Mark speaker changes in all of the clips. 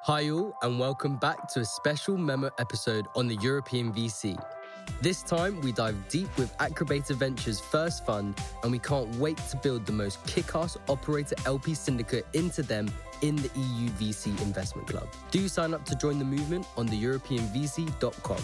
Speaker 1: Hi all, and welcome back to a special Memo episode on the European VC. This time, we dive deep with Acrobator Ventures' first fund, and we can't wait to build the most kick-ass operator LP syndicate into them in the EUVC investment club. Do sign up to join the movement on theeuropeanvc.com.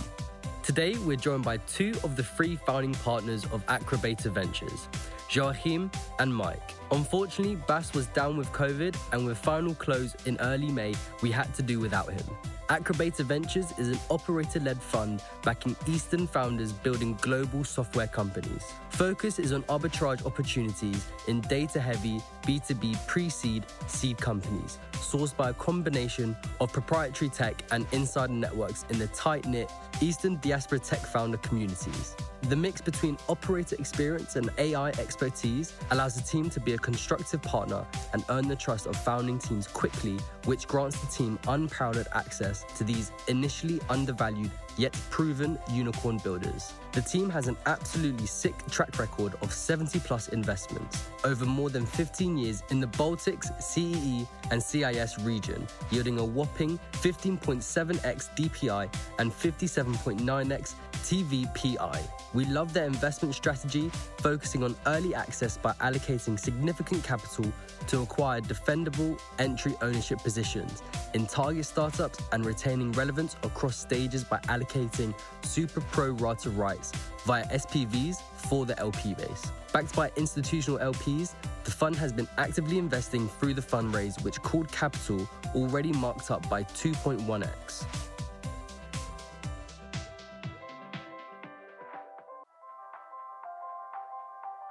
Speaker 1: Today, we're joined by two of the three founding partners of Acrobator Ventures, Joachim and Mike. Unfortunately, Bas was down with COVID, and with final close in early May, we had to do without him. Acrobator Ventures is an operator-led fund backing Eastern founders building global software companies. Focus is on arbitrage opportunities in data-heavy B2B pre-seed seed companies, sourced by a combination of proprietary tech and insider networks in the tight-knit Eastern diaspora tech founder communities. The mix between operator experience and AI expertise allows the team to be a constructive partner and earn the trust of founding teams quickly, which grants the team unparalleled access to these initially undervalued yet proven unicorn builders. The team has an absolutely sick track record of 70+ investments over more than 15 years in the Baltics, CEE, and CIS region, yielding a whopping 15.7x DPI and 57.9x TVPI. We love their investment strategy, focusing on early access by allocating significant capital to acquire defendable entry ownership positions in target startups and retaining relevance across stages by allocating super pro rata rights via SPVs for the LP base. Backed by institutional LPs, the fund has been actively investing through the fundraise, which called capital already marked up by 2.1x.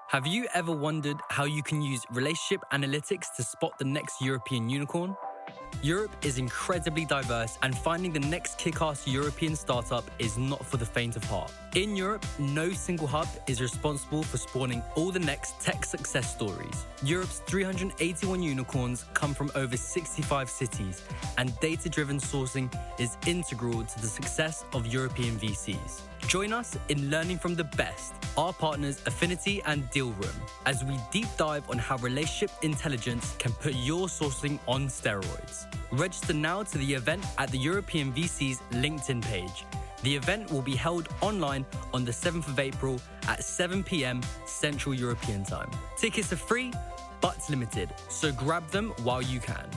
Speaker 1: Have you ever wondered how you can use relationship analytics to spot the next European unicorn? Europe is incredibly diverse, and finding the next kick-ass European startup is not for the faint of heart. In Europe, no single hub is responsible for spawning all the next tech success stories. Europe's 381 unicorns come from over 65 cities, and data-driven sourcing is integral to the success of European VCs. Join us in learning from the best, our partners Affinity and Deal Room, as we deep dive on how relationship intelligence can put your sourcing on steroids. Register now to the event at the European VC's LinkedIn page. The event will be held online on the 7th of April at 7 p.m. Central European Time. Tickets are free, but limited, so grab them while you can.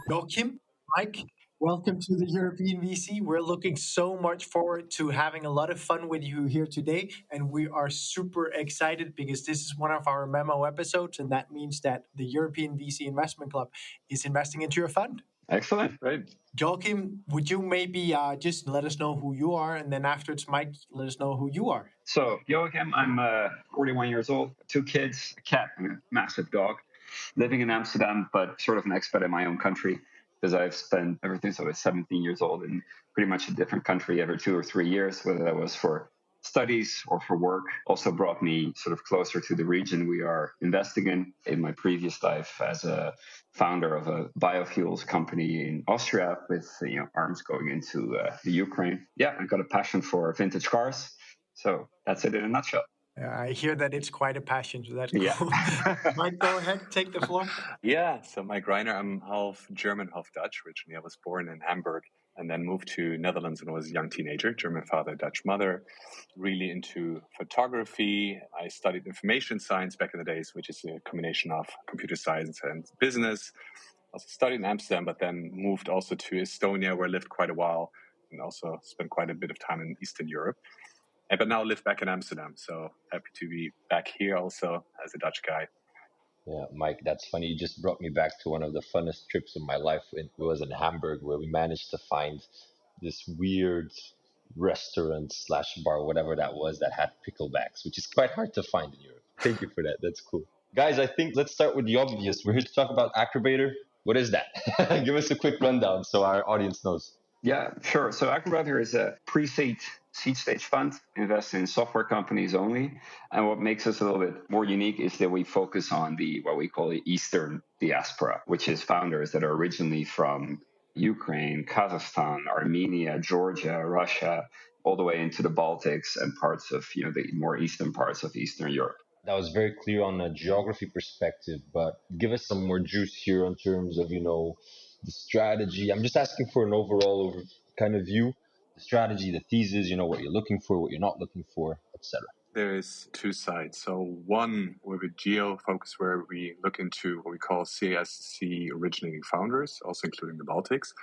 Speaker 2: Joachim, Mike, welcome to the European VC. We're looking so much forward to having a lot of fun with you here today. And we are super excited because this is one of our Memo episodes. And that means that the European VC Investment Club is investing into your fund.
Speaker 3: Excellent. Great.
Speaker 2: Joachim, would you maybe just let us know who you are? And then afterwards, Mike, let us know who you are.
Speaker 3: So, Joachim, I'm 41 years old, 2 kids, a cat, and a massive dog. Living in Amsterdam, but sort of an expat in my own country, because I've spent ever since I was 17 years old in pretty much a different country every 2 or 3 years, whether that was for studies or for work. Also brought me sort of closer to the region we are investing in. In my previous life as a founder of a biofuels company in Austria with arms going into the Ukraine. Yeah, I got a passion for vintage cars. So that's it in a nutshell.
Speaker 2: I hear that it's quite a passion, so that's cool.
Speaker 3: Yeah.
Speaker 2: Mike, go ahead, take the floor.
Speaker 4: Yeah, so Mike Reiner, I'm half German, half Dutch. Originally, I was born in Hamburg and then moved to Netherlands when I was a young teenager. German father, Dutch mother, really into photography. I studied information science back in the days, which is a combination of computer science and business. Also studied in Amsterdam, but then moved also to Estonia, where I lived quite a while, and also spent quite a bit of time in Eastern Europe. But now live back in Amsterdam, so happy to be back here also as a Dutch guy.
Speaker 5: Yeah, Mike, that's funny. You just brought me back to one of the funnest trips of my life. It was in Hamburg, where we managed to find this weird restaurant / bar, whatever that was, that had picklebacks, which is quite hard to find in Europe. Thank you for that. That's cool. Guys, I think let's start with the obvious. We're here to talk about Acrobator. What is that? Give us a quick rundown so our audience knows.
Speaker 3: Yeah, sure. So Acrobator is a pre-seed seed stage fund, invest in software companies only. And what makes us a little bit more unique is that we focus on what we call the Eastern diaspora, which is founders that are originally from Ukraine, Kazakhstan, Armenia, Georgia, Russia, all the way into the Baltics and parts of the more eastern parts of Eastern Europe.
Speaker 5: That was very clear on a geography perspective, but give us some more juice here in terms of, the strategy. I'm just asking for an overall kind of view, the strategy, the thesis, what you're looking for, what you're not looking for, etc.
Speaker 4: There is two sides. So one, with a geo focus, where we look into what we call CSC originating founders, also including the Baltics.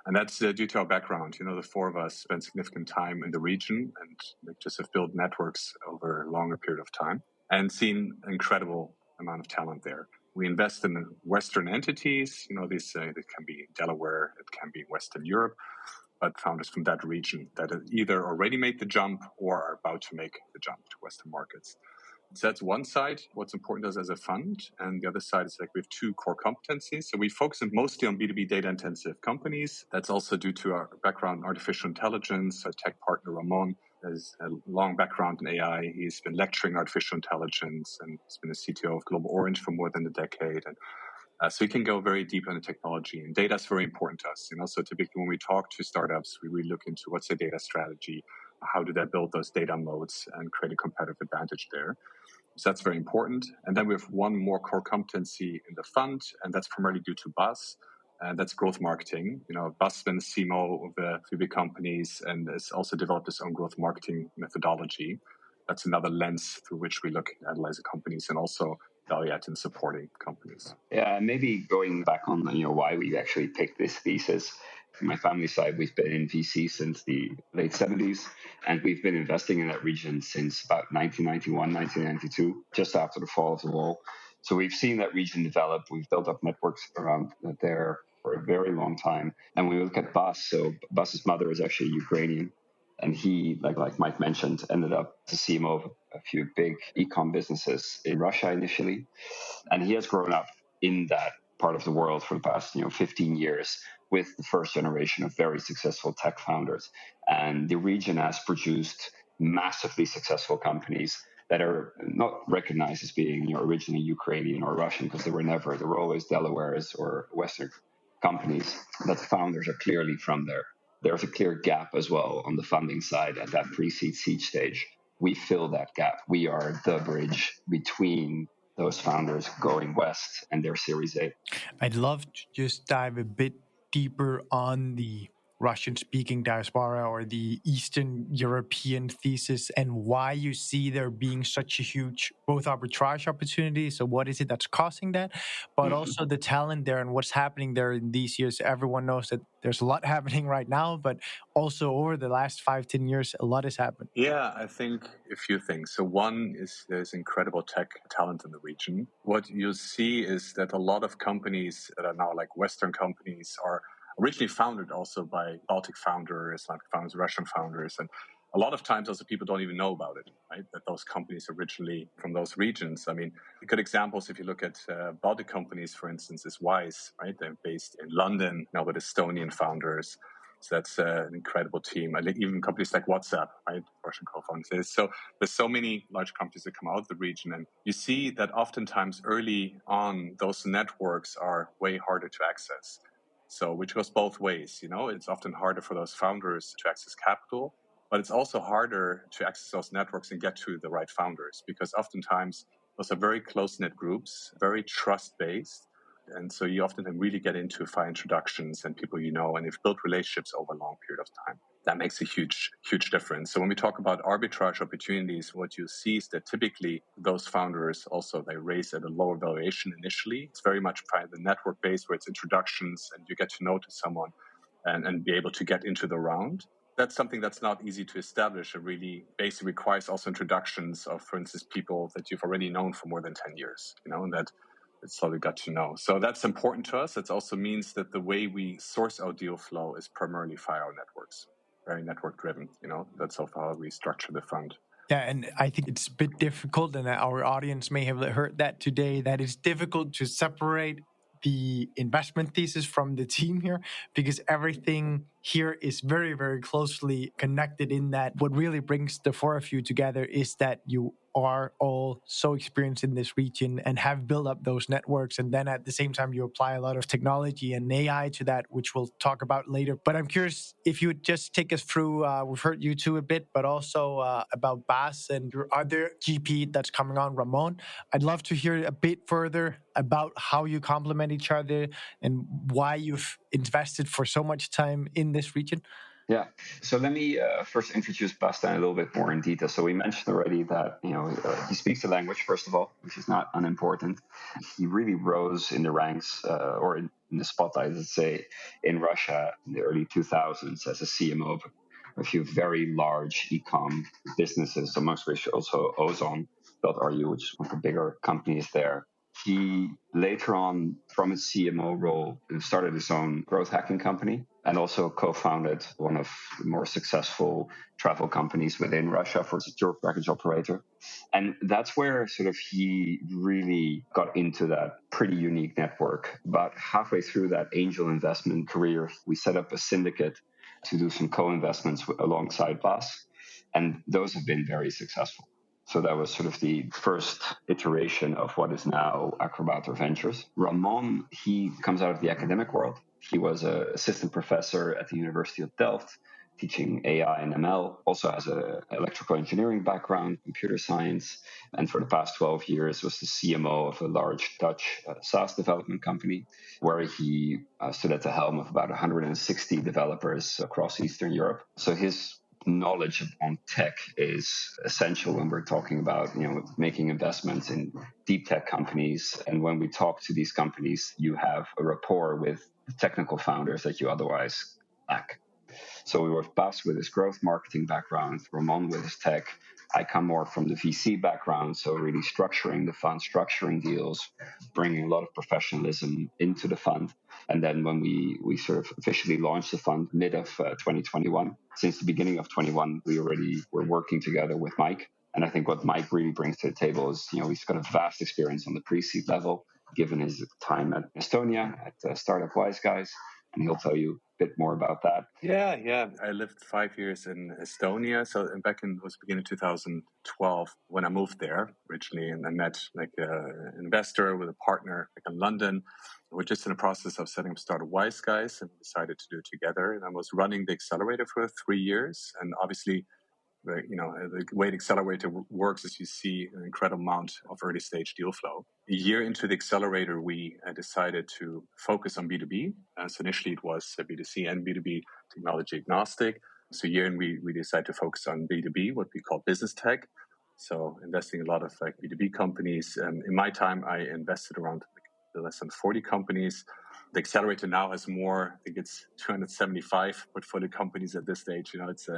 Speaker 4: And that's due to our background. The four of us spent significant time in the region and just have built networks over a longer period of time and seen an incredible amount of talent there. We invest in Western entities. These it can be Delaware, it can be Western Europe, but founders from that region that have either already made the jump or are about to make the jump to Western markets. So that's one side, what's important to us as a fund. And the other side is we have two core competencies. So we focus mostly on B2B data intensive companies. That's also due to our background in artificial intelligence. Our tech partner, Ramon, has a long background in AI. He's been lecturing artificial intelligence and he's been a CTO of Global Orange for more than a decade. And so we can go very deep on the technology, and data is very important to us. So typically when we talk to startups, we really look into what's their data strategy, how do they build those data moats and create a competitive advantage there. So that's very important. And then we have one more core competency in the fund, and that's primarily due to Buzz, and that's growth marketing. Buzz has been the CMO of a few big companies and has also developed his own growth marketing methodology. That's another lens through which we look at analyzing companies and also value add in supporting companies.
Speaker 3: Yeah, and maybe going back on why we actually picked this thesis. From my family side, we've been in VC since the late 70s, and we've been investing in that region since about 1991, 1992, just after the fall of the wall. So we've seen that region develop. We've built up networks around there for a very long time. And we look at Bas. So Bas's mother is actually Ukrainian. And he, like Mike mentioned, ended up the CMO of a few big e-com businesses in Russia initially. And he has grown up in that part of the world for the past 15 years with the first generation of very successful tech founders. And the region has produced massively successful companies that are not recognized as being originally Ukrainian or Russian, because they were always Delawares or Western companies, but the founders are clearly from there. There's a clear gap as well on the funding side, and that pre-seed seed stage. We fill that gap. We are the bridge between those founders going west and their Series A.
Speaker 2: I'd love to just dive a bit deeper on the Russian-speaking diaspora or the Eastern European thesis and why you see there being such a huge both arbitrage opportunity. So what is it that's causing that? But also the talent there and what's happening there in these years. Everyone knows that there's a lot happening right now, but also over the last 5-10 years, a lot has happened.
Speaker 4: Yeah, I think a few things. So one is there's incredible tech talent in the region. What you'll see is that a lot of companies that are now like Western companies are originally founded also by Baltic founders, like founders, Russian founders. And a lot of times also people don't even know about it, right? That those companies originally from those regions. I mean, good examples, if you look at Baltic companies, for instance, is Wise, right? They're based in London now with Estonian founders. So that's an incredible team. Even companies like WhatsApp, right? Russian co-founders. So there's so many large companies that come out of the region. And you see that oftentimes early on, those networks are way harder to access. So which goes both ways. It's often harder for those founders to access capital, but it's also harder to access those networks and get to the right founders, because oftentimes those are very close-knit groups, very trust-based. And so you often really get into fine introductions and people and you've built relationships over a long period of time. That makes a huge, huge difference. So when we talk about arbitrage opportunities, what you see is that typically those founders also, they raise at a lower valuation initially. It's very much the network based where it's introductions and you get to know to someone and be able to get into the round. That's something that's not easy to establish. It really basically requires also introductions of, for instance, people that you've already known for more than 10 years, and that it's slowly got to know. So that's important to us. It also means that the way we source our deal flow is primarily via our networks, very network driven. That's how we structure the fund.
Speaker 2: Yeah, and I think it's a bit difficult, and our audience may have heard that today, that it's difficult to separate the investment thesis from the team here, because everything here is very, very closely connected in that what really brings the four of you together is that you are all so experienced in this region and have built up those networks. And then at the same time, you apply a lot of technology and AI to that, which we'll talk about later. But I'm curious if you would just take us through, we've heard you two a bit, but also about Bas and your other GP that's coming on, Ramon. I'd love to hear a bit further about how you complement each other and why you've invested for so much time in this region.
Speaker 3: Yeah. So let me first introduce Bastian a little bit more in detail. So we mentioned already that he speaks the language, first of all, which is not unimportant. He really rose in the ranks or in the spotlight, let's say, in Russia in the early 2000s as a CMO of a few very large e-com businesses, amongst which also Ozon.ru, which is one of the bigger companies there. He later on, from his CMO role, started his own growth hacking company and also co-founded one of the more successful travel companies within Russia for a secure package operator. And that's where sort of he really got into that pretty unique network. About halfway through that angel investment career, we set up a syndicate to do some co-investments alongside Bas. And those have been very successful. So that was sort of the first iteration of what is now Acrobator Ventures. Ramon, he comes out of the academic world. He was an assistant professor at the University of Delft, teaching AI and ML, also has an electrical engineering background, computer science, and for the past 12 years was the CMO of a large Dutch SaaS development company, where he stood at the helm of about 160 developers across Eastern Europe. So his knowledge on tech is essential when we're talking about making investments in deep tech companies. And when we talk to these companies, you have a rapport with the technical founders that you otherwise lack. So we were Bas with his growth marketing background, Ramon with his tech. I come more from the VC background, so really structuring the fund, structuring deals, bringing a lot of professionalism into the fund. And then when we sort of officially launched the fund mid of 2021, since the beginning of 21, we already were working together with Mike. And I think what Mike really brings to the table is, he's got a vast experience on the pre-seed level, given his time at Estonia, at Startup Wise Guys. And he'll tell you a bit more about that.
Speaker 4: Yeah. I lived 5 years in Estonia. So back in was beginning of 2012 when I moved there originally, and I met an investor with a partner in London. We're just in the process of setting up Startup Wise Guys, and we decided to do it together. And I was running the accelerator for 3 years, and obviously, the way the accelerator works is you see an incredible amount of early stage deal flow. A year into the accelerator, we decided to focus on B2B. So initially it was B2C and B2B technology agnostic. So a year in, we decided to focus on B2B, what we call business tech. So investing in a lot of B2B companies. In my time, I invested around less than 40 companies. The accelerator now has more, I think it's 275 portfolio companies at this stage. It's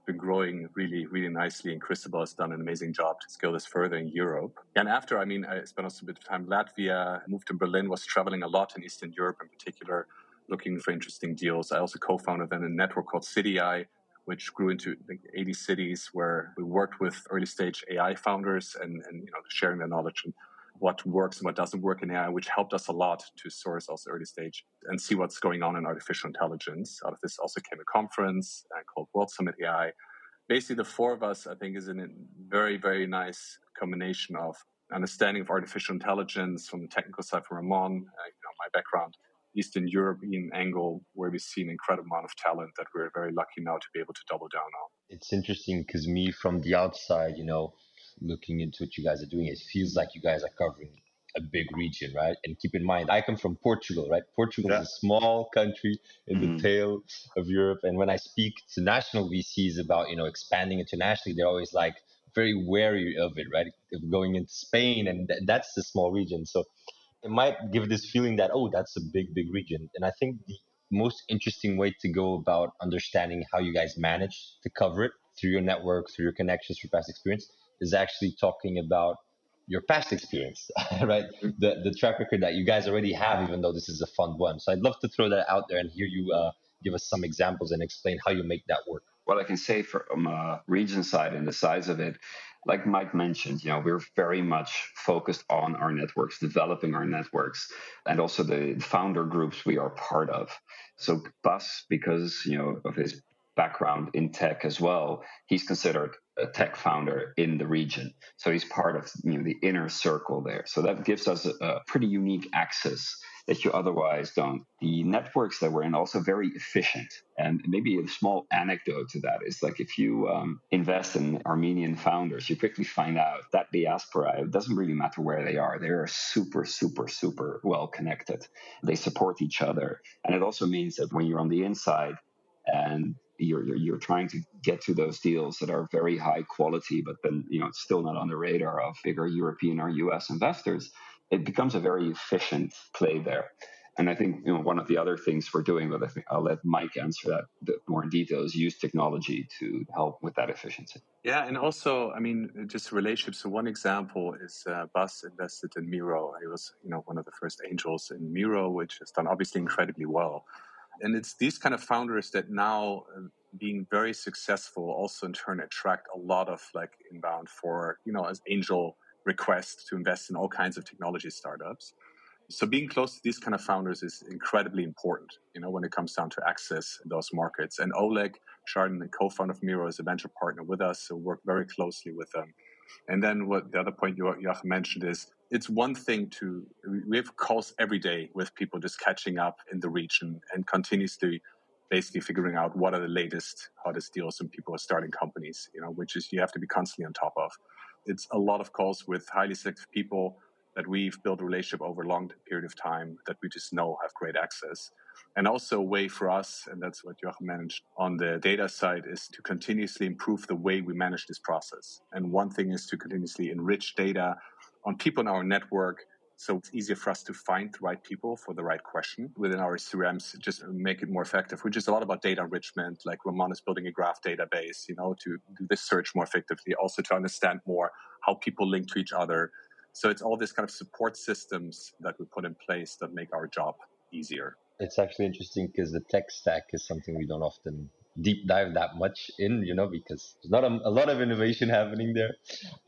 Speaker 4: been growing really, really nicely, and Cristobal has done an amazing job to scale this further in Europe. And after, I spent also a bit of time in Latvia, moved to Berlin, was traveling a lot in Eastern Europe in particular, looking for interesting deals. I also co-founded then a network called CityEye, which grew into 80 cities, where we worked with early stage AI founders and sharing their knowledge and what works and what doesn't work in AI, which helped us a lot to source also early stage and see what's going on in artificial intelligence. Out of this also came a conference called World Summit AI. Basically, the four of us, I think, is a very, very nice combination of understanding of artificial intelligence from the technical side from Ramon, my background, Eastern European angle, where we see an incredible amount of talent that we're very lucky now to be able to double down on.
Speaker 5: It's interesting because me from the outside, looking into what you guys are doing, it feels like you guys are covering a big region, right? And keep in mind, I come from Portugal, right? Portugal is a small country in the tail of Europe. And when I speak to national VCs about, expanding internationally, they're always like very wary of it, right? Of going into Spain, and that's the small region. So it might give this feeling that, oh, that's a big, big region. And I think the most interesting way to go about understanding how you guys manage to cover it through your network, through your connections, through past experience, is actually talking about your past experience, right? The track record that you guys already have, even though this is a fund one. So I'd love to throw that out there and hear you give us some examples and explain how you make that work.
Speaker 3: Well, I can say from a region side and the size of it, Like Mike mentioned, we're very much focused on our networks, developing our networks, and also the founder groups we are part of. So Bas, because of his background in tech as well, he's considered a tech founder in the region. So he's part of the inner circle there. So that gives us a pretty unique access that you otherwise don't. The networks that we're in are also very efficient. And maybe a small anecdote to that is like if you invest in Armenian founders, you quickly find out that diaspora, it doesn't really matter where they are. They're super, super, super well connected. They support each other. And it also means that when you're on the inside and you're trying to get to those deals that are very high quality, but then it's still not on the radar of bigger European or US investors, it becomes a very efficient play there. And I think one of the other things we're doing, but I think I'll let Mike answer that a bit more in detail, is use technology to help with that efficiency.
Speaker 4: Yeah, and also, just relationships. So one example is Bas invested in Miro. He was, one of the first angels in Miro, which has done obviously incredibly well. And it's these kind of founders that now, being very successful, also in turn attract a lot of inbound for, as angel requests to invest in all kinds of technology startups. So being close to these kind of founders is incredibly important, when it comes down to access those markets. And Oleg Chardin, the co-founder of Miro, is a venture partner with us, so work very closely with them. And then what the other point Joachim mentioned is, it's one thing we have calls every day with people just catching up in the region and continuously basically figuring out what are the latest, hottest deals when people are starting companies, which is you have to be constantly on top of. It's a lot of calls with highly selective people that we've built a relationship over a long period of time that we just know have great access. And also a way for us, and that's what Joachim managed on the data side, is to continuously improve the way we manage this process. And one thing is to continuously enrich data on people in our network, so it's easier for us to find the right people for the right question within our CRMs, just make it more effective, which is a lot about data enrichment. Like Ramon is building a graph database, to do this search more effectively, also to understand more how people link to each other. So it's all this kind of support systems that we put in place that make our job easier.
Speaker 5: It's actually interesting because the tech stack is something we don't often deep dive that much in, because there's not a lot of innovation happening there.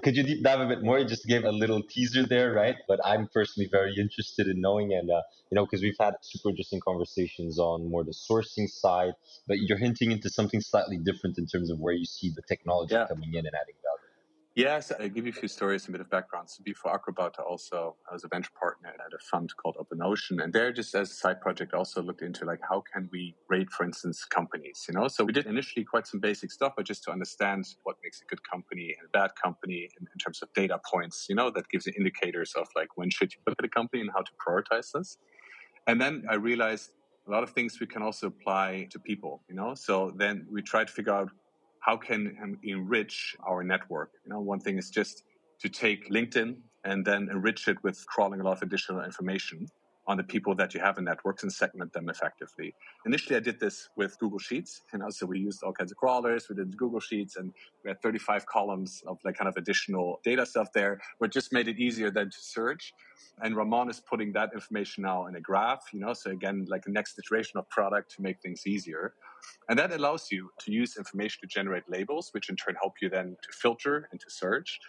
Speaker 5: Could you deep dive a bit more? You just gave a little teaser there, right? But I'm personally very interested in knowing, and because we've had super interesting conversations on more the sourcing side, but you're hinting into something slightly different in terms of where you see the technology coming in and adding value.
Speaker 4: Yes, I'll give you a few stories, a bit of background. So before Acrobator, also I was a venture partner at a fund called Open Ocean, and there, just as a side project, also looked into how can we rate, for instance, companies. So we did initially quite some basic stuff, but just to understand what makes a good company and a bad company in terms of data points. That gives you indicators of when should you look at a company and how to prioritize this. And then I realized a lot of things we can also apply to people. So then we tried to figure out how can we enrich our network. One thing is just to take LinkedIn and then enrich it with crawling a lot of additional information on the people that you have in networks and segment them effectively. Initially, I did this with Google Sheets, so we used all kinds of crawlers. We did Google Sheets, and we had 35 columns of kind of additional data stuff there, which just made it easier then to search. And Ramon is putting that information now in a graph, so again, like a next iteration of product to make things easier. And that allows you to use information to generate labels, which in turn help you then to filter and to search.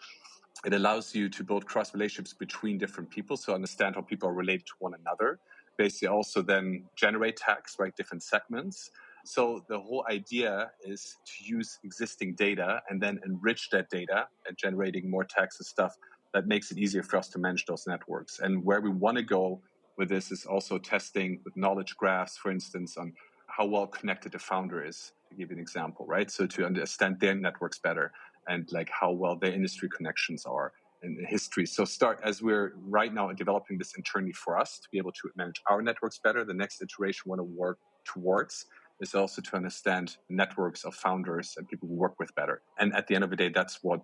Speaker 4: It allows you to build cross relationships between different people, so understand how people are related to one another. Basically also then generate tags, right, different segments. So the whole idea is to use existing data and then enrich that data and generating more tags and stuff that makes it easier for us to manage those networks. And where we want to go with this is also testing with knowledge graphs, for instance, on how well connected the founder is, to give you an example, right? So to understand their networks better and how well their industry connections are in the history. So as we're right now developing this internally for us to be able to manage our networks better, the next iteration we want to work towards is also to understand networks of founders and people we work with better. And at the end of the day, that's what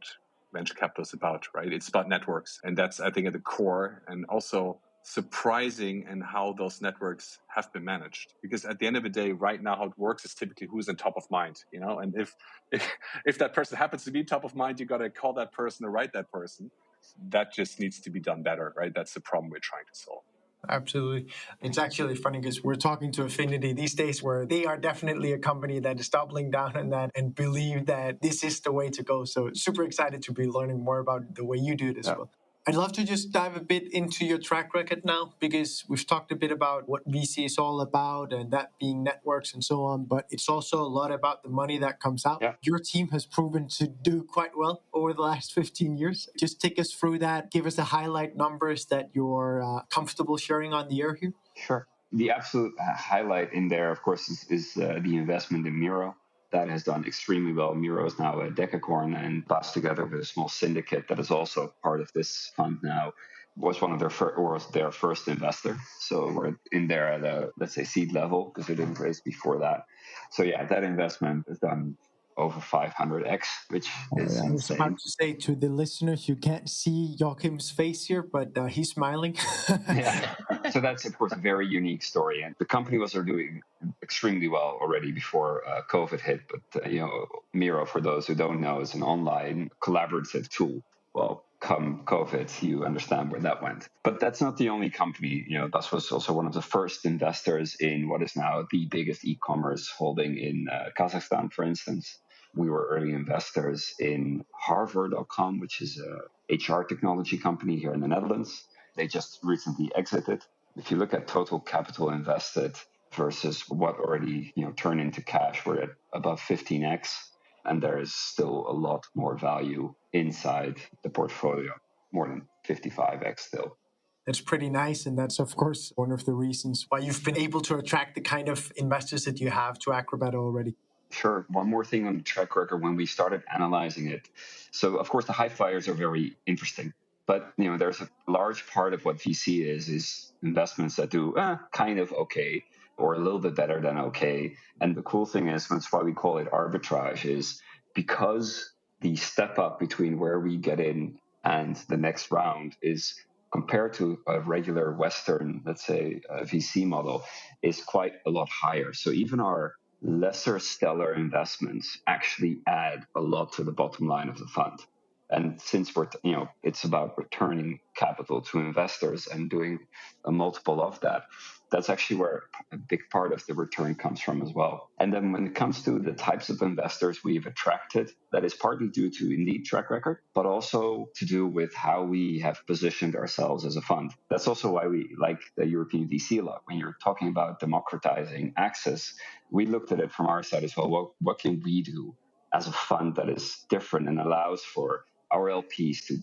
Speaker 4: venture capital is about, right? It's about networks. And that's, I think, at the core, and also surprising in how those networks have been managed. Because at the end of the day, right now, how it works is typically who's in top of mind, and if that person happens to be top of mind, you got to call that person or write that person. That just needs to be done better, right? That's the problem we're trying to solve.
Speaker 2: Absolutely. It's actually funny because we're talking to Affinity these days where they are definitely a company that is doubling down on that and believe that this is the way to go. So super excited to be learning more about the way you do it as well. I'd love to just dive a bit into your track record now, because we've talked a bit about what VC is all about and that being networks and so on, but it's also a lot about the money that comes out.
Speaker 3: Yeah.
Speaker 2: Your team has proven to do quite well over the last 15 years. Just take us through that. Give us the highlight numbers that you're comfortable sharing on the air here.
Speaker 3: Sure. The absolute highlight in there, of course, is the investment in Miro. That has done extremely well. Miro is now a decacorn and passed together with a small syndicate that is also part of this fund now. Was one of their first investor. So we're in there at a, let's say, seed level, because we didn't raise before that. So yeah, that investment has done over 500x, which is
Speaker 2: I was
Speaker 3: insane.
Speaker 2: about to say to the listeners, you can't see Joachim's face here, but he's smiling.
Speaker 3: Yeah. So that's, of course, a very unique story. And the company was doing extremely well already before COVID hit. But, Miro, for those who don't know, is an online collaborative tool. Well, come COVID, you understand where that went. But that's not the only company. Das was also one of the first investors in what is now the biggest e-commerce holding in Kazakhstan, for instance. We were early investors in Harvard.com, which is a HR technology company here in the Netherlands. They just recently exited. If you look at total capital invested versus what already turned into cash, we're at above 15x, and there is still a lot more value inside the portfolio, more than 55x still.
Speaker 2: That's pretty nice. And that's, of course, one of the reasons why you've been able to attract the kind of investors that you have to Acrobator already.
Speaker 3: Sure. One more thing on the track record when we started analyzing it. So, of course, the high flyers are very interesting. But, there's a large part of what VC is investments that do kind of okay or a little bit better than okay. And the cool thing is, that's why we call it arbitrage, is because the step up between where we get in and the next round is, compared to a regular Western, let's say, VC model, is quite a lot higher. So even our lesser stellar investments actually add a lot to the bottom line of the fund. And since it's about returning capital to investors and doing a multiple of that, that's actually where a big part of the return comes from as well. And then when it comes to the types of investors we've attracted, that is partly due to indeed track record, but also to do with how we have positioned ourselves as a fund. That's also why we like the European VC a lot. When you're talking about democratizing access, we looked at it from our side as well. What can we do as a fund that is different and allows for our LPs to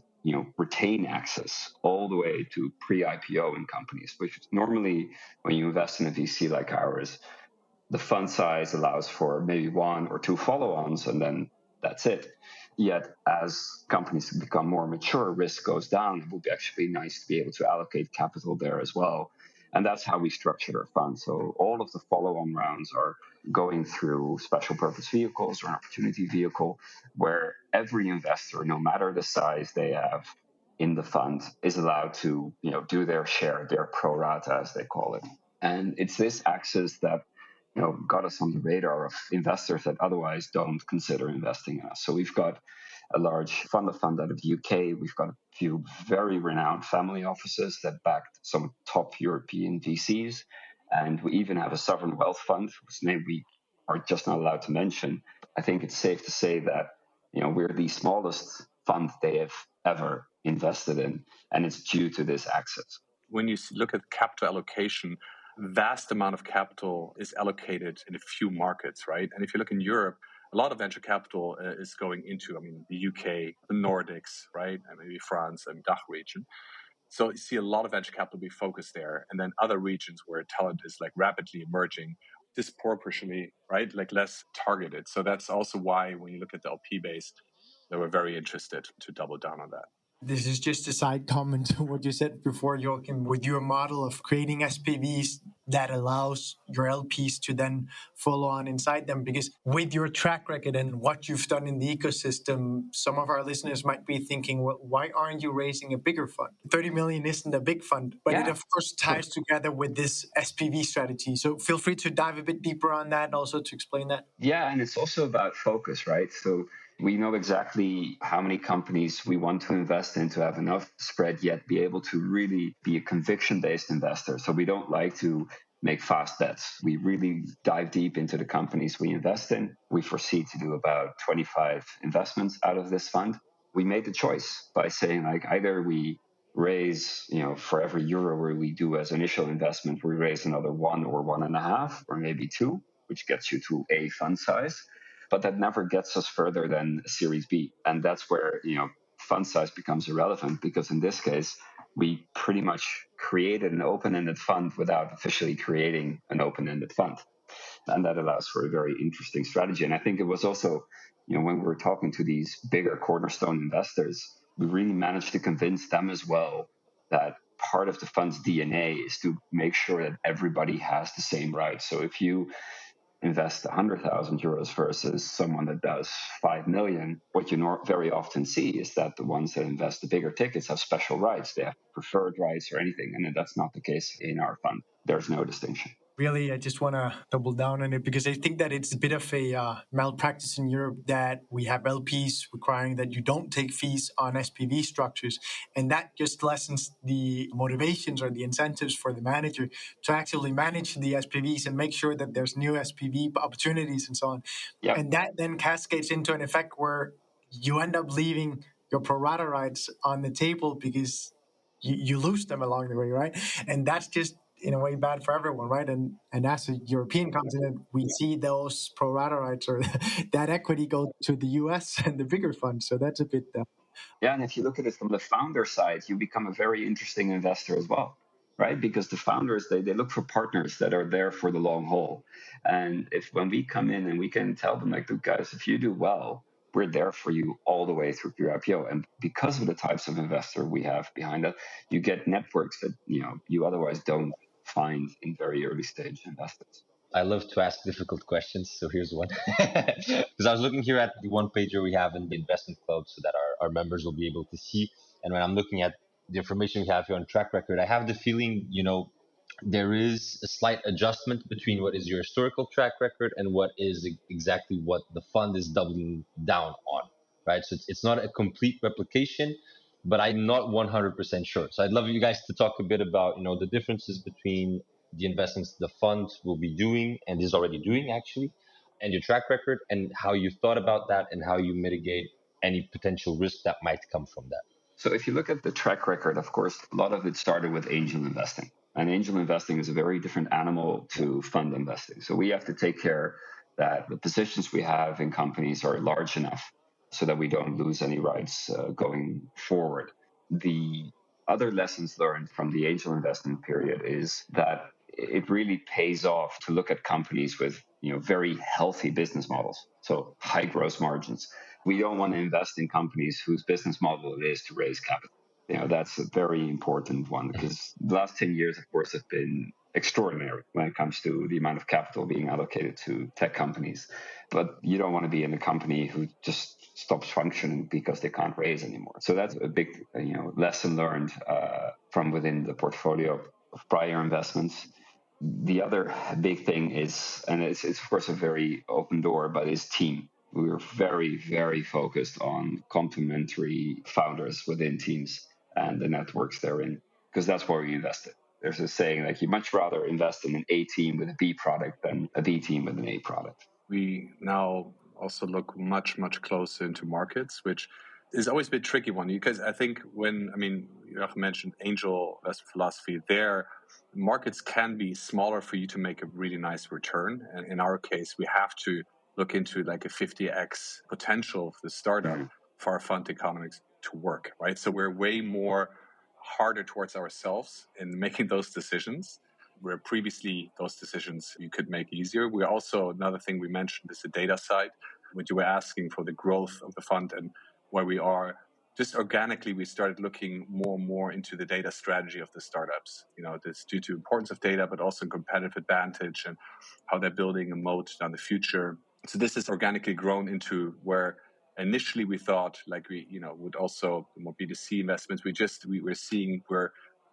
Speaker 3: retain access all the way to pre-IPO in companies, which normally when you invest in a VC like ours, the fund size allows for maybe one or two follow-ons and then that's it. Yet as companies become more mature, risk goes down. It would actually be nice to be able to allocate capital there as well. And that's how we structured our fund. So all of the follow-on rounds are going through special purpose vehicles or an opportunity vehicle where every investor, no matter the size they have in the fund, is allowed to do their share, their pro rata, as they call it. And it's this access that got us on the radar of investors that otherwise don't consider investing in us. So we've got a large fund of fund out of the UK. We've got a few very renowned family offices that backed some top European VCs. And we even have a sovereign wealth fund, whose name we are just not allowed to mention. I think it's safe to say that we're the smallest fund they have ever invested in, and it's due to this access.
Speaker 4: When you look at capital allocation, vast amount of capital is allocated in a few markets, right? And if you look in Europe, a lot of venture capital is going into, the UK, the Nordics, right? And maybe France and DACH region. So you see a lot of venture capital be focused there. And then other regions where talent is like rapidly emerging, disproportionately, right? Like less targeted. So that's also why when you look at the LP base, they were very interested to double down on that.
Speaker 2: This is just a side comment to what you said before, Joachim, with your model of creating SPVs that allows your LPs to then follow on inside them. Because with your track record and what you've done in the ecosystem, some of our listeners might be thinking, well, why aren't you raising a bigger fund? 30 million isn't a big fund, but it, of course, ties together with this SPV strategy. So feel free to dive a bit deeper on that and also to explain that.
Speaker 3: Yeah, and it's also about focus, right? So We know exactly how many companies we want to invest in to have enough spread, yet be able to really be a conviction-based investor. So we don't like to make fast bets. We really dive deep into the companies we invest in. We foresee to do about 25 investments out of this fund. We made the choice by saying, like, either we raise, for every euro we do as initial investment, we raise another 1 or 1.5 or maybe 2, which gets you to a fund size. But that never gets us further than Series B. And that's where, fund size becomes irrelevant, because in this case, we pretty much created an open-ended fund without officially creating an open-ended fund. And that allows for a very interesting strategy. And I think it was also, when we were talking to these bigger cornerstone investors, we really managed to convince them as well that part of the fund's DNA is to make sure that everybody has the same rights. So if you invest 100,000 euros versus someone that does 5 million, what you very often see is that the ones that invest the bigger tickets have special rights. They have preferred rights or anything. And that's not the case in our fund. There's no distinction.
Speaker 2: Really, I just want to double down on it, because I think that it's a bit of a malpractice in Europe that we have LPs requiring that you don't take fees on SPV structures. And that just lessens the motivations or the incentives for the manager to actually manage the SPVs and make sure that there's new SPV opportunities and so on.
Speaker 3: Yep.
Speaker 2: And that then cascades into an effect where you end up leaving your pro rata rights on the table because you lose them along the way, right? And that's just, in a way, bad for everyone, right? And as a European continent, we see those pro rata rights or that equity go to the US and the bigger funds. So that's a bit...
Speaker 3: Yeah, and if you look at it from the founder side, you become a very interesting investor as well, right? Because the founders, they look for partners that are there for the long haul. And when we come in and we can tell them, like, look, guys, if you do well, we're there for you all the way through your IPO. And because of the types of investor we have behind that, you get networks that, you otherwise don't find in very early stage investors.
Speaker 5: I love to ask difficult questions, so here's one. Because I was looking here at the one pager we have in the investment club so that our members will be able to see. And when I'm looking at the information we have here on track record, I have the feeling, there is a slight adjustment between what is your historical track record and what is exactly what the fund is doubling down on, right? So it's not a complete replication, but I'm not 100% sure. So I'd love you guys to talk a bit about, the differences between the investments the fund will be doing and is already doing actually, and your track record, and how you thought about that and how you mitigate any potential risk that might come from that.
Speaker 3: So if you look at the track record, of course, a lot of it started with angel investing. And angel investing is a very different animal to fund investing. So we have to take care that the positions we have in companies are large enough so that we don't lose any rights going forward. The other lessons learned from the angel investment period is that it really pays off to look at companies with very healthy business models, so high gross margins. We don't want to invest in companies whose business model it is to raise capital. That's a very important one, because the last 10 years, of course, have been extraordinary when it comes to the amount of capital being allocated to tech companies. But you don't want to be in a company who just stops functioning because they can't raise anymore. So that's a big lesson learned from within the portfolio of prior investments. The other big thing is, and it's of course a very open door, but is team. We were very, very focused on complementary founders within teams and the networks they're in, because that's where we invested. There's a saying, like, you much rather invest in an A team with a B product than a B team with an A product.
Speaker 4: We now also look much, much closer into markets, which is always a bit tricky one, because I think you mentioned angel investment philosophy, there markets can be smaller for you to make a really nice return. And in our case, we have to look into like a 50x potential of the startup for our fund economics to work, right? So we're way more harder towards ourselves in making those decisions, where previously those decisions you could make easier. We also, another thing we mentioned is the data side, when you were asking for the growth of the fund and where we are. Just organically, we started looking more and more into the data strategy of the startups. This due to importance of data, but also competitive advantage and how they're building a moat down the future. So this is organically grown into where initially we thought, like, we would also more B2C investments. We're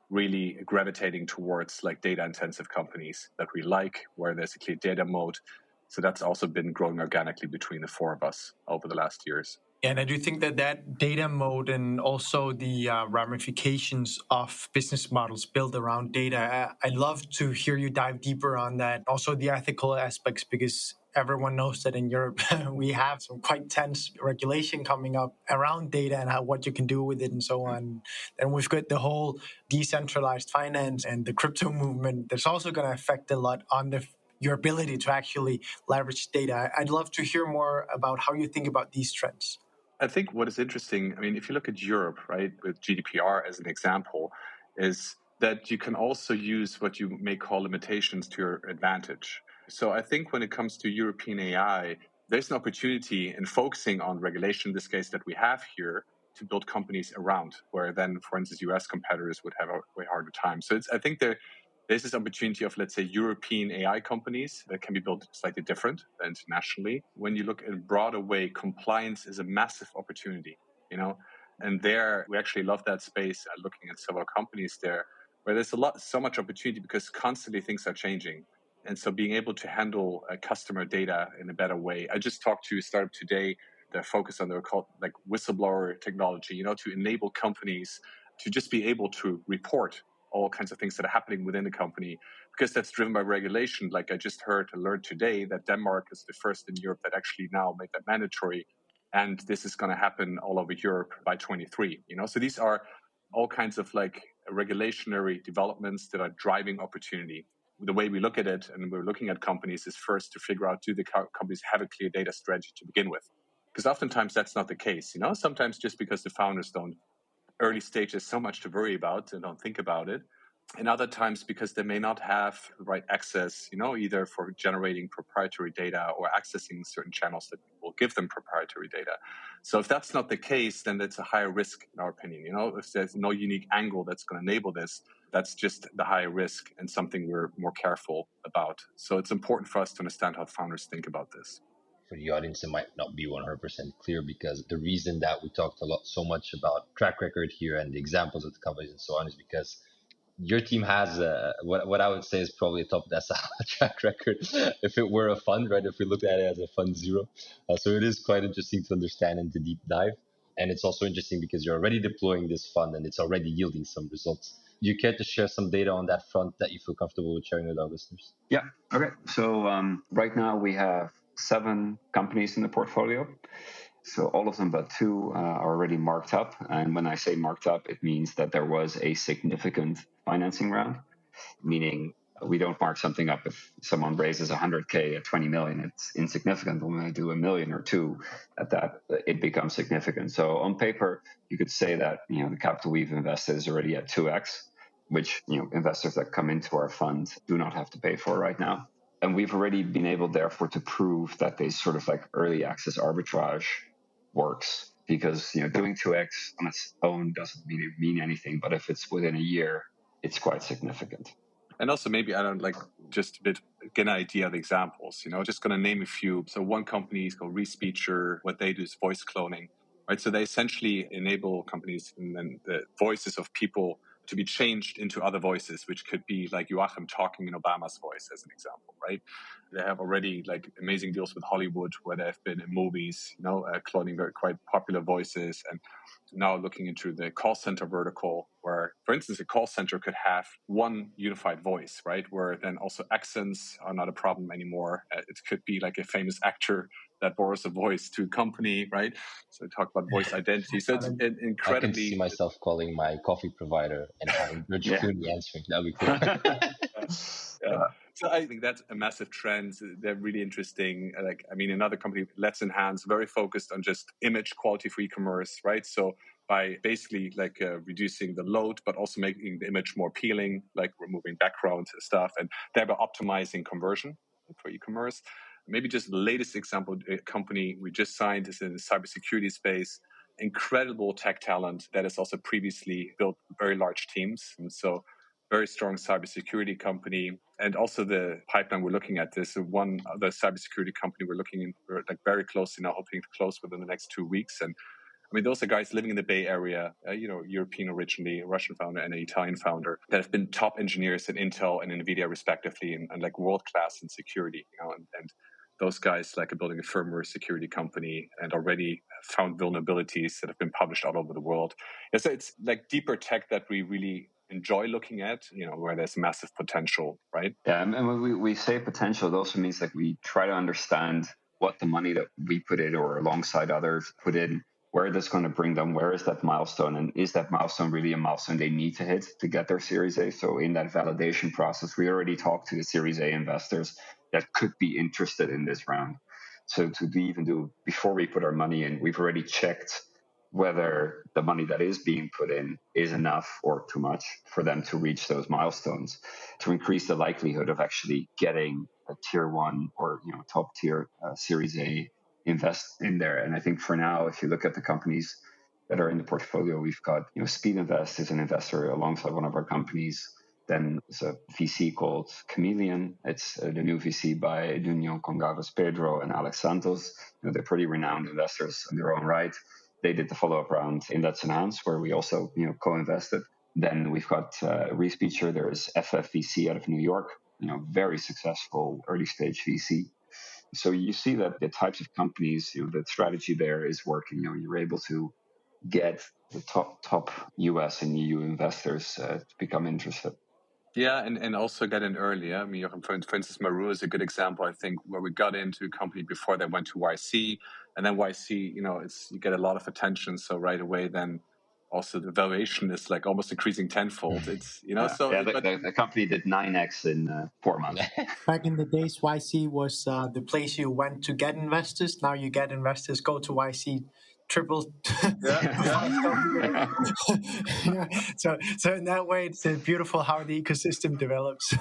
Speaker 4: really gravitating towards like data intensive companies that we like, where there's a clear data moat, So that's also been growing organically between the four of us over the last years.
Speaker 2: And I do think that data mode and also the ramifications of business models built around data, I'd love to hear you dive deeper on that. Also the ethical aspects, because everyone knows that in Europe, we have some quite tense regulation coming up around data and what you can do with it and so on. And we've got the whole decentralized finance and the crypto movement that's also going to affect a lot on your ability to actually leverage data. I'd love to hear more about how you think about these trends.
Speaker 4: I think what is interesting, I mean, if you look at Europe, right, with GDPR as an example, is that you can also use what you may call limitations to your advantage. So I think when it comes to European AI, there's an opportunity in focusing on regulation, in this case that we have here, to build companies around, where then, for instance, US competitors would have a way harder time. So I think there's this opportunity of, let's say, European AI companies that can be built slightly different internationally. When you look in a broader way, compliance is a massive opportunity, and there we actually love that space, looking at several companies there, where there's so much opportunity because constantly things are changing. And so being able to handle customer data in a better way. I just talked to a startup today that focus on their called like whistleblower technology, to enable companies to just be able to report all kinds of things that are happening within the company, because that's driven by regulation. Like I just learned today that Denmark is the first in Europe that actually now made that mandatory. And this is going to happen all over Europe by 23, So these are all kinds of like regulationary developments that are driving opportunity. The way we look at it, and we're looking at companies, is first to figure out, do the companies have a clear data strategy to begin with? Because oftentimes that's not the case, Sometimes just because the founders don't, early stages, so much to worry about and don't think about it. And other times because they may not have the right access, either for generating proprietary data or accessing certain channels that will give them proprietary data. So if that's not the case, then it's a higher risk, in our opinion. If there's no unique angle that's going to enable this, that's just the higher risk and something we're more careful about. So it's important for us to understand how founders think about this.
Speaker 5: For the audience, it might not be 100% clear, because the reason that we talked so much about track record here and the examples of the companies and so on is because your team has what I would say is probably a top decile track record if it were a fund, right? If we look at it as a fund zero. So it is quite interesting to understand and to deep dive. And it's also interesting because you're already deploying this fund and it's already yielding some results. Do you care to share some data on that front that you feel comfortable with sharing with our listeners?
Speaker 3: Yeah. Okay. So right now we have 7 companies in the portfolio. So all of them but 2 are already marked up. And when I say marked up, it means that there was a significant financing round, meaning we don't mark something up if someone raises 100K at 20 million. It's insignificant. When I do $1 million or 2 at that, it becomes significant. So on paper, you could say that the capital we've invested is already at 2x, which investors that come into our fund do not have to pay for right now. And we've already been able, therefore, to prove that this sort of like early access arbitrage works, because doing 2x on its own doesn't mean anything, but if it's within a year, it's quite significant.
Speaker 4: And also maybe I don't just a bit get an idea of examples. Just going to name a few. So one company is called Respeecher. What they do is voice cloning, right? So they essentially enable companies and then the voices of people to be changed into other voices, which could be like Joachim talking in Obama's voice, as an example, right? They have already amazing deals with Hollywood, where they've been in movies, cloning very quite popular voices, and now looking into the call center vertical, where, for instance, a call center could have one unified voice, right? Where then also accents are not a problem anymore. It could be like a famous actor that borrows a voice to a company, right? So talk about voice identity. So it's incredibly.
Speaker 5: I can see myself calling my coffee provider and having George Clooney answering. That'd be cool.
Speaker 4: So I think that's a massive trend. They're really interesting. Another company, Let's Enhance, very focused on just image quality for e-commerce, right? So by basically reducing the load, but also making the image more appealing, like removing background stuff, and thereby optimizing conversion for e-commerce. Maybe just the latest example, a company we just signed is in the cybersecurity space. Incredible tech talent that has also previously built very large teams. And so very strong cybersecurity company. And also the pipeline we're looking at, this one other cybersecurity company we're very closely now, hoping to close within the next 2 weeks. And those are guys living in the Bay Area, European originally, a Russian founder and an Italian founder that have been top engineers at Intel and NVIDIA respectively, and world-class in security, and those guys like are building a firmware security company and already found vulnerabilities that have been published all over the world. And so it's like deeper tech that we really enjoy looking at, where there's massive potential, right?
Speaker 3: Yeah, and when we say potential, it also means that we try to understand what the money that we put in or alongside others put in, where that's going to bring them, where is that milestone, and is that milestone really a milestone they need to hit to get their Series A? So in that validation process, we already talked to the Series A investors that could be interested in this round. So before we put our money in, we've already checked whether the money that is being put in is enough or too much for them to reach those milestones, to increase the likelihood of actually getting a tier one or top tier Series A invest in there. And I think for now, if you look at the companies that are in the portfolio, we've got Speed Invest is an investor alongside one of our companies. Then there's a VC called Chameleon. It's the new VC by Nuno Congaves Pedro and Alex Santos. They're pretty renowned investors in their own right. They did the follow-up round in Let's Enhance, where we also co-invested. Then we've got Respeecher. There's FFVC out of New York, very successful early stage VC. So you see that the types of companies, the strategy there is working. You're able to get the top US and EU investors to become interested.
Speaker 4: Yeah, and also get in early. I mean, for instance, Maru is a good example, I think, where we got into a company before they went to YC. And then YC, you get a lot of attention. So right away, then also the valuation is like almost increasing tenfold. It's,
Speaker 3: the company did 9x in 4 months.
Speaker 2: Back in the days, YC was the place you went to get investors. Now you get investors, go to YC, triple.
Speaker 4: Yeah.
Speaker 2: So in that way, it's beautiful how the ecosystem develops.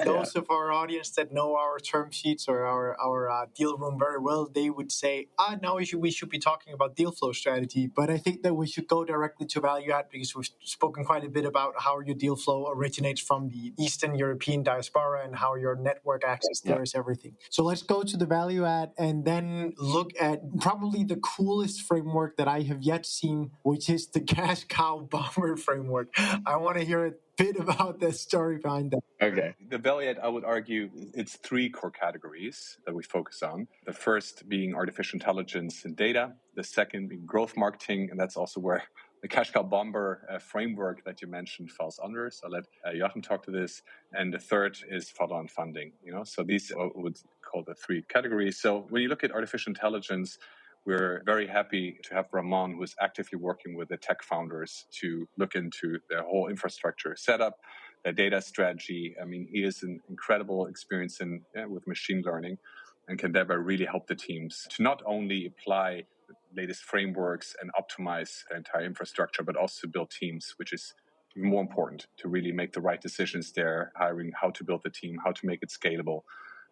Speaker 2: Those of our audience that know our term sheets or our deal room very well, they would say, now we should be talking about deal flow strategy. But I think that we should go directly to value add, because we've spoken quite a bit about how your deal flow originates from the Eastern European diaspora and how your network access there is everything. So let's go to the value add and then look at probably the coolest framework that I have yet seen, which is the cash cow bomber framework. I want to hear a bit about the story behind that.
Speaker 3: Okay.
Speaker 4: The value add, I would argue, it's 3 core categories that we focus on. The first being artificial intelligence and data. The second being growth marketing, and that's also where the cash cow bomber framework that you mentioned falls under. So I'll let Joachim talk to this. And the third is follow-on funding. So these I would call the 3 categories. So when you look at artificial intelligence, we're very happy to have Ramon, who is actively working with the tech founders to look into their whole infrastructure setup, their data strategy. I mean, he has an incredible experience with machine learning and can thereby really help the teams to not only apply the latest frameworks and optimize the entire infrastructure, but also build teams, which is even more important to really make the right decisions there, hiring, how to build the team, how to make it scalable.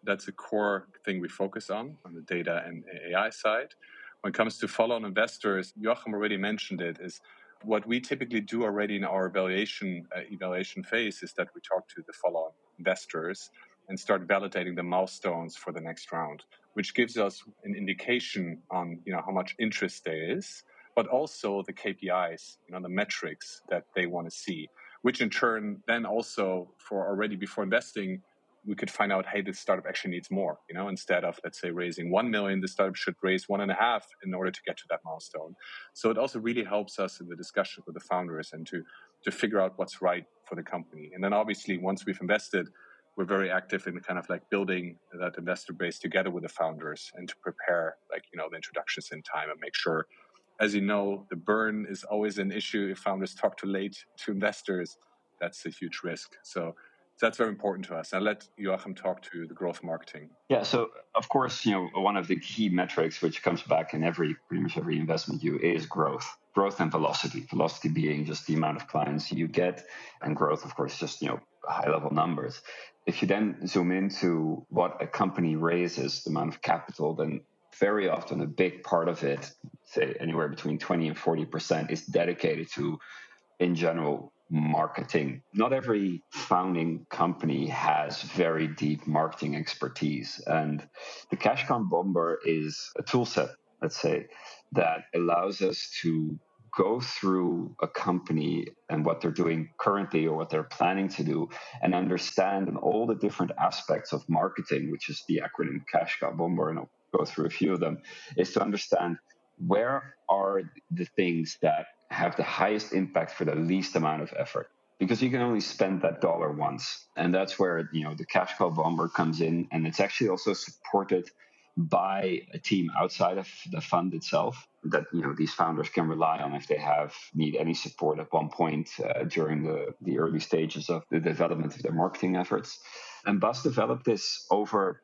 Speaker 4: That's a core thing we focus on the data and AI side. When it comes to follow-on investors, Joachim already mentioned it, is what we typically do already in our evaluation phase is that we talk to the follow-on investors and start validating the milestones for the next round, which gives us an indication on how much interest there is, but also the KPIs, the metrics that they want to see, which in turn then also for already before investing, we could find out, hey, this startup actually needs more. Instead of, let's say, raising 1 million, the startup should raise 1.5 in order to get to that milestone. So it also really helps us in the discussion with the founders and to figure out what's right for the company. And then obviously, once we've invested, we're very active in kind of like building that investor base together with the founders and to prepare the introductions in time and make sure, as you know, the burn is always an issue. If founders talk too late to investors, that's a huge risk. So that's very important to us. I'll let Joachim talk to the growth marketing.
Speaker 3: Yeah, so of course, one of the key metrics which comes back in pretty much every investment is growth and velocity. Velocity being just the amount of clients you get, and growth, of course, just high level numbers. If you then zoom into what a company raises, the amount of capital, then very often a big part of it, say anywhere between 20 and 40%, is dedicated to, in general, marketing. Not every founding company has very deep marketing expertise, and the cash cow bomber is a tool set, let's say, that allows us to go through a company and what they're doing currently or what they're planning to do and understand all the different aspects of marketing, which is the acronym Cash Cow Bomber, and I'll go through a few of them, is to understand where are the things that have the highest impact for the least amount of effort. Because you can only spend that dollar once. And that's where, the Cash Cow Bomber comes in. And it's actually also supported by a team outside of the fund itself that, these founders can rely on if they need any support at one point during the early stages of the development of their marketing efforts. And Bas developed this over,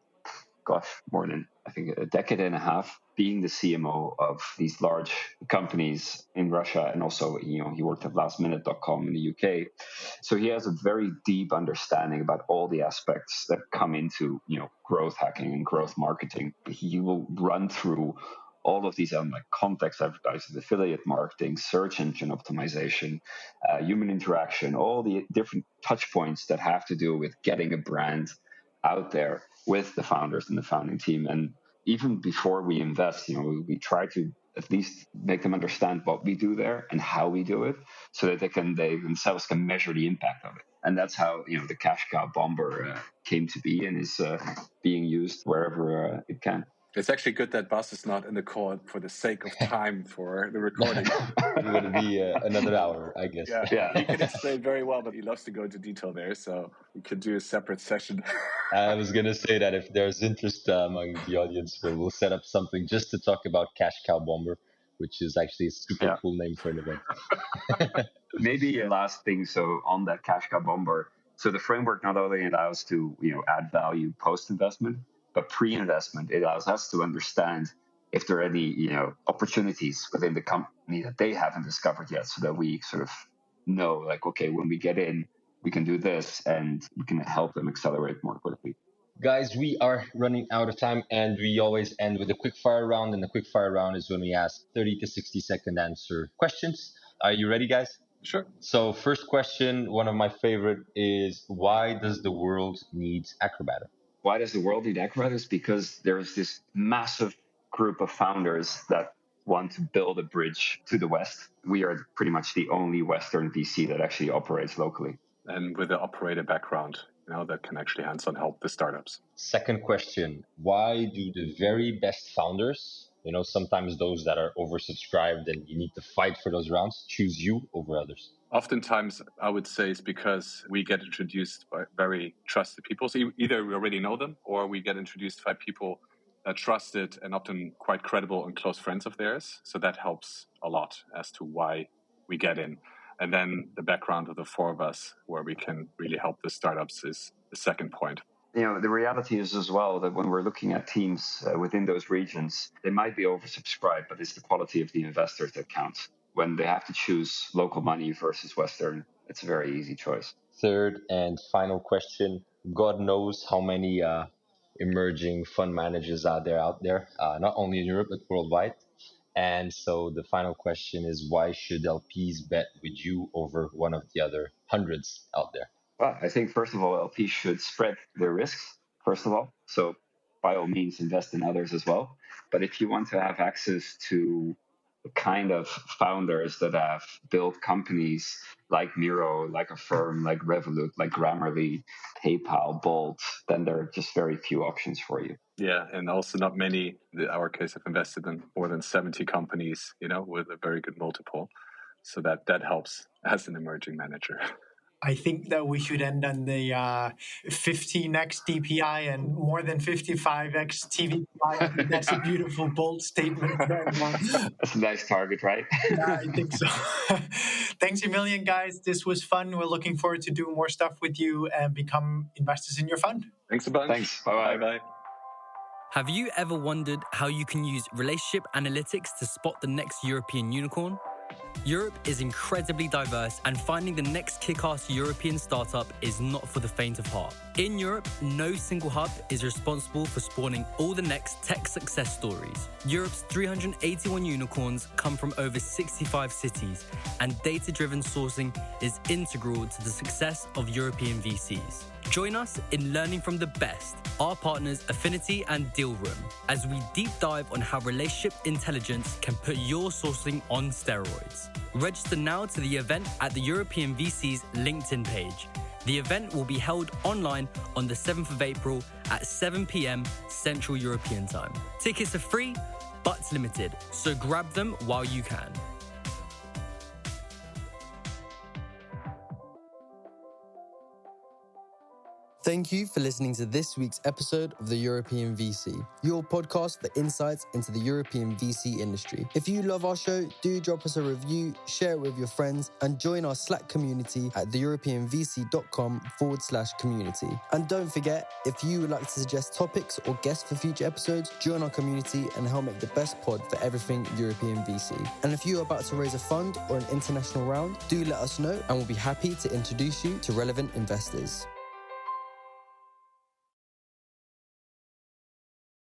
Speaker 3: more than, I think, a decade and a half, being the CMO of these large companies in Russia. And also, he worked at lastminute.com in the UK. So he has a very deep understanding about all the aspects that come into, growth hacking and growth marketing. He will run through all of these like context advertising, affiliate marketing, search engine optimization, human interaction, all the different touch points that have to do with getting a brand out there with the founders and the founding team. And even before we invest, we try to at least make them understand what we do there and how we do it, so that they themselves can measure the impact of it. And that's how the Cash Cow Bomber came to be and is being used wherever it can.
Speaker 4: It's actually good that Bas is not in the call for the sake of time for the recording.
Speaker 5: It would be another hour, I guess.
Speaker 4: Yeah. He can explain very well, but he loves to go into detail there, so we could do a separate session.
Speaker 5: I was going to say that if there's interest among the audience, we'll set up something just to talk about Cash Cow Bomber, which is actually a super cool name for an event.
Speaker 3: Maybe a last thing, so on that Cash Cow Bomber, so the framework not only allows to add value post-investment, but pre-investment, it allows us to understand if there are any, opportunities within the company that they haven't discovered yet, so that we sort of know, like, okay, when we get in, we can do this and we can help them accelerate more quickly.
Speaker 5: Guys, we are running out of time, and we always end with a quick fire round. And the quick fire round is when we ask 30 to 60-second answer questions. Are you ready, guys?
Speaker 4: Sure.
Speaker 5: So first question, one of my favorite, is why does the world need Acrobator?
Speaker 3: Why does the world need Acrobators? Because there's this massive group of founders that want to build a bridge to the West. We are pretty much the only Western VC that actually operates locally.
Speaker 4: And with the operator background, that can actually hands-on help the startups.
Speaker 5: Second question, why do the very best founders, sometimes those that are oversubscribed and you need to fight for those rounds, choose you over others?
Speaker 4: Oftentimes, I would say it's because we get introduced by very trusted people. So either we already know them, or we get introduced by people that trusted and often quite credible and close friends of theirs. So that helps a lot as to why we get in. And then the background of the four of us, where we can really help the startups, is the second point.
Speaker 3: The reality is as well that when we're looking at teams within those regions, they might be oversubscribed, but it's the quality of the investors that counts. When they have to choose local money versus Western, it's a very easy choice.
Speaker 5: Third and final question. God knows how many emerging fund managers out there, not only in Europe, but worldwide. And so the final question is, why should LPs bet with you over one of the other hundreds out there?
Speaker 3: Well, I think, first of all, LPs should spread their risks, first of all. So by all means, invest in others as well. But if you want to have access to the kind of founders that have built companies like Miro, like Affirm, like Revolut, like Grammarly, PayPal, Bolt, then there are just very few options for you.
Speaker 4: Yeah, and also not many, in our case, have invested in more than 70 companies, with a very good multiple. So that helps as an emerging manager.
Speaker 2: I think that we should end on the 15x DPI and more than 55x TVPI. I think that's a beautiful, bold statement.
Speaker 3: That's a nice target, right?
Speaker 2: Yeah, I think so. Thanks a million, guys. This was fun. We're looking forward to doing more stuff with you and become investors in your fund.
Speaker 4: Thanks a bunch.
Speaker 3: Thanks. Bye-bye.
Speaker 4: Bye-bye.
Speaker 1: Have you ever wondered how you can use relationship analytics to spot the next European unicorn? Europe is incredibly diverse, and finding the next kick-ass European startup is not for the faint of heart. In Europe, no single hub is responsible for spawning all the next tech success stories. Europe's 381 unicorns come from over 65 cities, and data-driven sourcing is integral to the success of European VCs. Join us in learning from the best, our partners Affinity and Deal Room, as we deep dive on how relationship intelligence can put your sourcing on steroids. tickets. Register now to the event at the European VC's LinkedIn page. The event will be held online on the 7th of April at 7 p.m. Central European Time. Tickets are free, but limited, so grab them while you can. Thank you for listening to this week's episode of the European VC, your podcast for insights into the European VC industry. If you love our show, do drop us a review, share it with your friends, and join our Slack community at theeuropeanvc.com/community. And don't forget, if you would like to suggest topics or guests for future episodes, join our community and help make the best pod for everything European VC. And if you are about to raise a fund or an international round, do let us know and we'll be happy to introduce you to relevant investors.